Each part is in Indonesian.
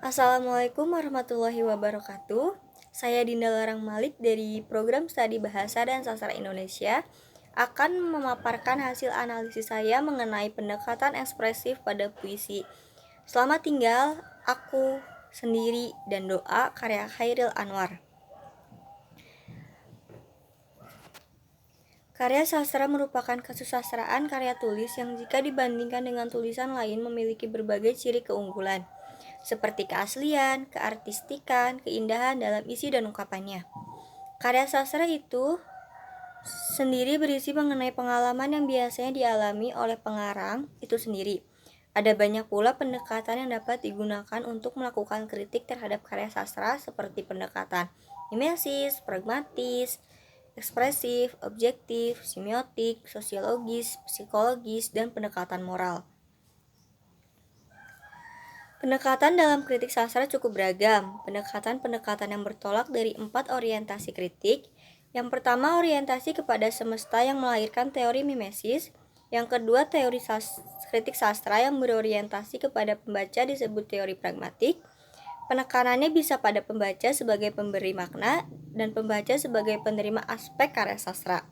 Assalamualaikum warahmatullahi wabarakatuh. Saya Dinda Larang Malik dari Program Studi Bahasa dan Sastra Indonesia akan memaparkan hasil analisis saya mengenai pendekatan ekspresif pada puisi. Selamat tinggal, aku sendiri dan doa karya Chairil Anwar. Karya sastra merupakan kesusastraan karya tulis yang jika dibandingkan dengan tulisan lain memiliki berbagai ciri keunggulan, seperti keaslian, keartistikan, keindahan dalam isi dan ungkapannya. Karya sastra itu sendiri berisi mengenai pengalaman yang biasanya dialami oleh pengarang itu sendiri. Ada banyak pula pendekatan yang dapat digunakan untuk melakukan kritik terhadap karya sastra seperti pendekatan mimesis, pragmatis, ekspresif, objektif, semiotik, sosiologis, psikologis, dan pendekatan moral. Pendekatan dalam kritik sastra cukup beragam. Pendekatan-pendekatan yang bertolak dari 4 orientasi kritik. Yang pertama, orientasi kepada semesta yang melahirkan teori mimesis. Yang kedua, teori kritik sastra yang berorientasi kepada pembaca disebut teori pragmatik. Penekanannya bisa pada pembaca sebagai pemberi makna dan pembaca sebagai penerima aspek karya sastra.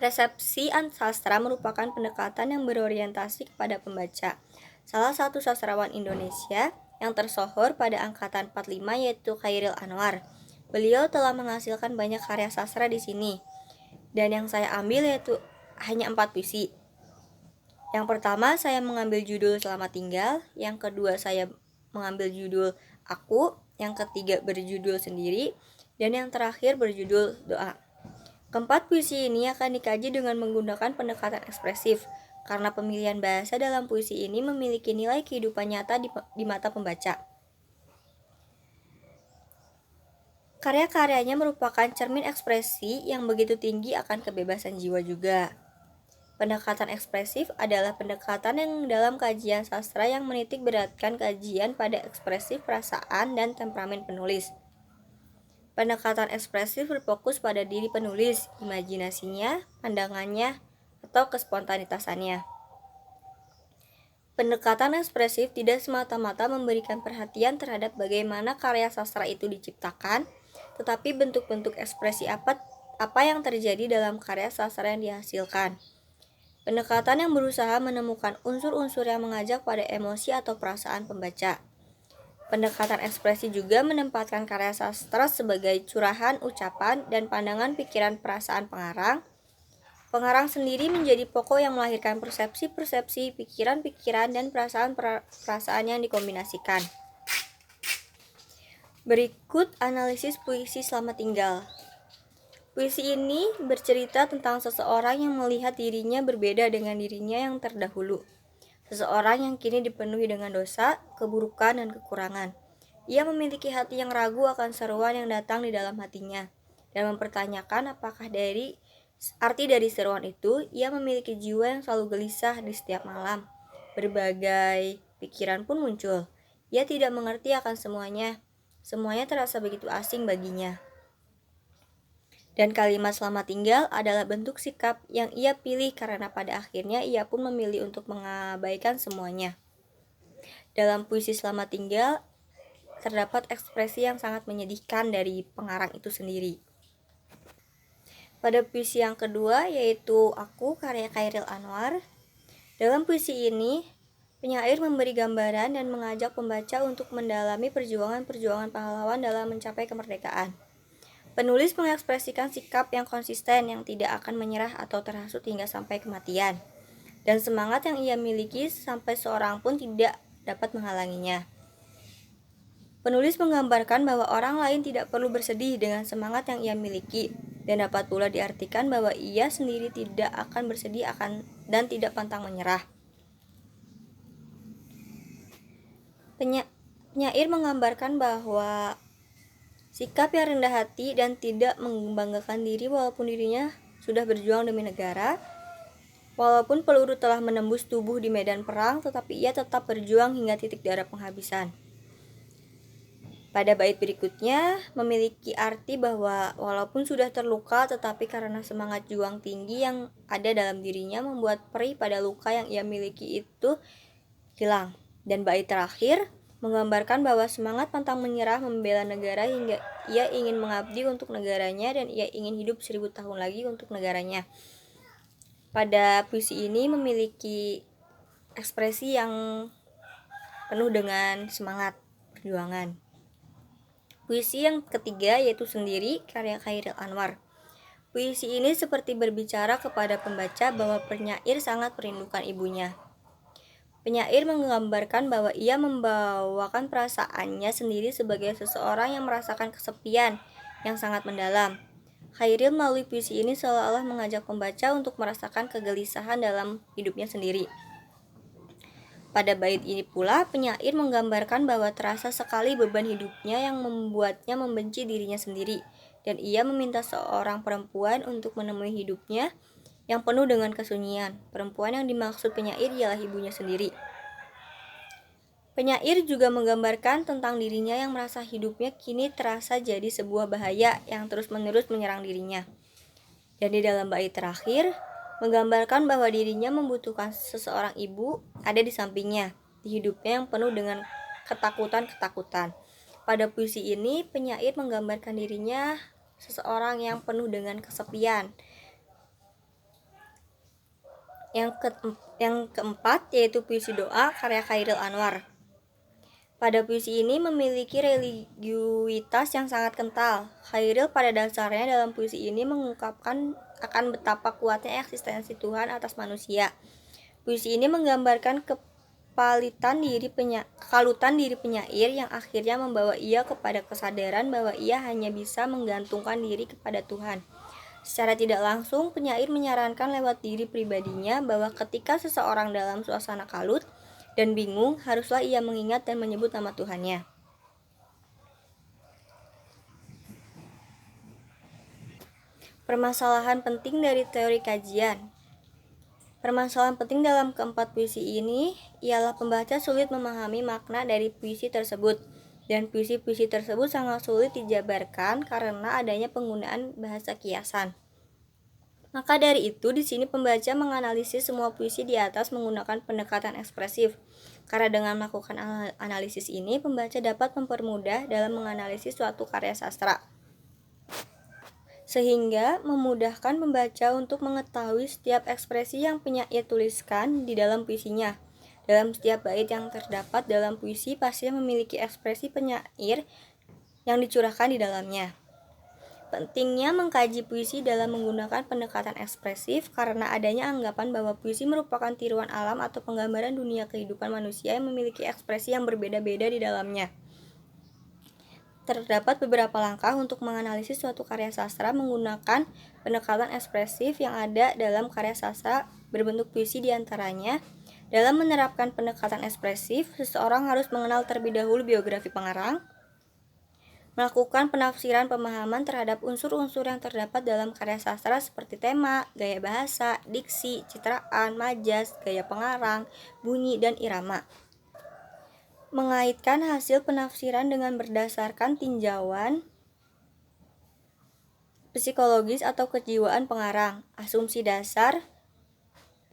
Resepsi sastra merupakan pendekatan yang berorientasi kepada pembaca. Salah satu sastrawan Indonesia yang tersohor pada angkatan 45 yaitu Chairil Anwar. Beliau telah menghasilkan banyak karya sastra di sini. Dan yang saya ambil yaitu hanya 4 puisi. Yang pertama saya mengambil judul Selamat Tinggal, yang kedua saya mengambil judul Aku, yang ketiga berjudul Sendiri, dan yang terakhir berjudul Doa. Keempat puisi ini akan dikaji dengan menggunakan pendekatan ekspresif, karena pemilihan bahasa dalam puisi ini memiliki nilai kehidupan nyata di mata pembaca. Karya-karyanya merupakan cermin ekspresi yang begitu tinggi akan kebebasan jiwa juga. Pendekatan ekspresif adalah pendekatan yang dalam kajian sastra yang menitik beratkan kajian pada ekspresif perasaan dan temperamen penulis. Pendekatan ekspresif berfokus pada diri penulis, imajinasinya, pandangannya, atau kespontanitasannya. Pendekatan ekspresif tidak semata-mata memberikan perhatian terhadap bagaimana karya sastra itu diciptakan, tetapi bentuk-bentuk ekspresi apa yang terjadi dalam karya sastra yang dihasilkan. Pendekatan yang berusaha menemukan unsur-unsur yang mengajak pada emosi atau perasaan pembaca. Pendekatan ekspresi juga menempatkan karya sastra sebagai curahan ucapan dan pandangan pikiran perasaan pengarang. Pengarang sendiri menjadi pokok yang melahirkan persepsi-persepsi, pikiran-pikiran, dan perasaan-perasaan yang dikombinasikan. Berikut analisis puisi Selamat Tinggal. Puisi ini bercerita tentang seseorang yang melihat dirinya berbeda dengan dirinya yang terdahulu. Seseorang yang kini dipenuhi dengan dosa, keburukan, dan kekurangan. Ia memiliki hati yang ragu akan seruan yang datang di dalam hatinya, dan mempertanyakan apakah arti dari seruan itu. Ia memiliki jiwa yang selalu gelisah di setiap malam. Berbagai pikiran pun muncul. Ia tidak mengerti akan semuanya. Semuanya terasa begitu asing baginya. Dan kalimat selamat tinggal adalah bentuk sikap yang ia pilih karena pada akhirnya ia pun memilih untuk mengabaikan semuanya. Dalam puisi Selamat Tinggal terdapat ekspresi yang sangat menyedihkan dari pengarang itu sendiri. Pada puisi yang kedua yaitu Aku karya Chairil Anwar. Dalam puisi ini penyair memberi gambaran dan mengajak pembaca untuk mendalami perjuangan-perjuangan pahlawan dalam mencapai kemerdekaan. Penulis mengekspresikan sikap yang konsisten yang tidak akan menyerah atau terhasut hingga sampai kematian, dan semangat yang ia miliki sampai seorang pun tidak dapat menghalanginya. Penulis menggambarkan bahwa orang lain tidak perlu bersedih dengan semangat yang ia miliki, dan dapat pula diartikan bahwa ia sendiri tidak akan bersedih dan tidak pantang menyerah. Penyair menggambarkan bahwa sikap yang rendah hati dan tidak membanggakan diri walaupun dirinya sudah berjuang demi negara. Walaupun peluru telah menembus tubuh di medan perang, tetapi ia tetap berjuang hingga titik darah penghabisan. Pada bait berikutnya memiliki arti bahwa walaupun sudah terluka, tetapi karena semangat juang tinggi yang ada dalam dirinya membuat perih pada luka yang ia miliki itu hilang. Dan bait terakhir menggambarkan bahwa semangat pantang menyerah membela negara hingga ia ingin mengabdi untuk negaranya dan ia ingin hidup 1000 tahun lagi untuk negaranya. Pada puisi ini memiliki ekspresi yang penuh dengan semangat perjuangan. Puisi yang ketiga yaitu Sendiri, karya Chairil Anwar. Puisi ini seperti berbicara kepada pembaca bahwa penyair sangat merindukan ibunya. Penyair menggambarkan bahwa ia membawakan perasaannya sendiri sebagai seseorang yang merasakan kesepian yang sangat mendalam. Chairil melalui puisi ini seolah-olah mengajak pembaca untuk merasakan kegelisahan dalam hidupnya sendiri. Pada bait ini pula, penyair menggambarkan bahwa terasa sekali beban hidupnya yang membuatnya membenci dirinya sendiri, dan ia meminta seorang perempuan untuk menemui hidupnya yang penuh dengan kesunyian. Perempuan yang dimaksud penyair ialah ibunya sendiri. Penyair juga menggambarkan tentang dirinya yang merasa hidupnya kini terasa jadi sebuah bahaya yang terus-menerus menyerang dirinya. Dan di dalam bait terakhir, menggambarkan bahwa dirinya membutuhkan seseorang ibu ada di sampingnya, di hidupnya yang penuh dengan ketakutan-ketakutan. Pada puisi ini, penyair menggambarkan dirinya seseorang yang penuh dengan kesepian. Yang keempat yaitu puisi Doa, karya Chairil Anwar. Pada puisi ini memiliki religiusitas yang sangat kental. Chairil pada dasarnya dalam puisi ini mengungkapkan akan betapa kuatnya eksistensi Tuhan atas manusia. Puisi ini menggambarkan kekalutan diri penyair yang akhirnya membawa ia kepada kesadaran bahwa ia hanya bisa menggantungkan diri kepada Tuhan. Secara tidak langsung, penyair menyarankan lewat diri pribadinya bahwa ketika seseorang dalam suasana kalut dan bingung, haruslah ia mengingat dan menyebut nama Tuhannya. Permasalahan penting dari teori kajian. Permasalahan penting dalam keempat puisi ini ialah pembaca sulit memahami makna dari puisi tersebut, dan puisi-puisi tersebut sangat sulit dijabarkan karena adanya penggunaan bahasa kiasan. Maka dari itu, di sini pembaca menganalisis semua puisi di atas menggunakan pendekatan ekspresif. Karena dengan melakukan analisis ini, pembaca dapat mempermudah dalam menganalisis suatu karya sastra, sehingga memudahkan pembaca untuk mengetahui setiap ekspresi yang penyair tuliskan di dalam puisinya. Dalam setiap bait yang terdapat dalam puisi pasti memiliki ekspresi penyair yang dicurahkan di dalamnya. Pentingnya mengkaji puisi dalam menggunakan pendekatan ekspresif karena adanya anggapan bahwa puisi merupakan tiruan alam atau penggambaran dunia kehidupan manusia yang memiliki ekspresi yang berbeda-beda di dalamnya. Terdapat beberapa langkah untuk menganalisis suatu karya sastra menggunakan pendekatan ekspresif yang ada dalam karya sastra berbentuk puisi. Di antaranya, dalam menerapkan pendekatan ekspresif, seseorang harus mengenal terlebih dahulu biografi pengarang, melakukan penafsiran pemahaman terhadap unsur-unsur yang terdapat dalam karya sastra seperti tema, gaya bahasa, diksi, citraan, majas, gaya pengarang, bunyi, dan irama. Mengaitkan hasil penafsiran dengan berdasarkan tinjauan psikologis atau kejiwaan pengarang. Asumsi dasar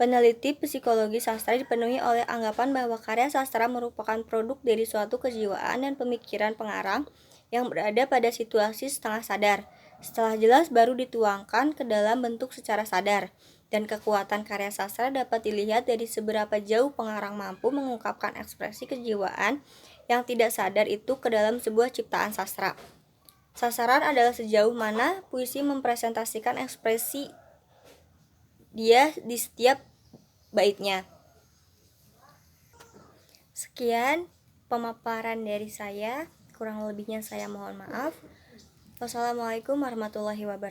peneliti psikologi sastra dipenuhi oleh anggapan bahwa karya sastra merupakan produk dari suatu kejiwaan dan pemikiran pengarang yang berada pada situasi setengah sadar. Setelah jelas baru dituangkan ke dalam bentuk secara sadar. Dan kekuatan karya sastra dapat dilihat dari seberapa jauh pengarang mampu mengungkapkan ekspresi kejiwaan yang tidak sadar itu ke dalam sebuah ciptaan sastra. Sasaran adalah sejauh mana puisi mempresentasikan ekspresi dia di setiap baitnya. Sekian pemaparan dari saya, kurang lebihnya saya mohon maaf. Wassalamualaikum warahmatullahi wabarakatuh.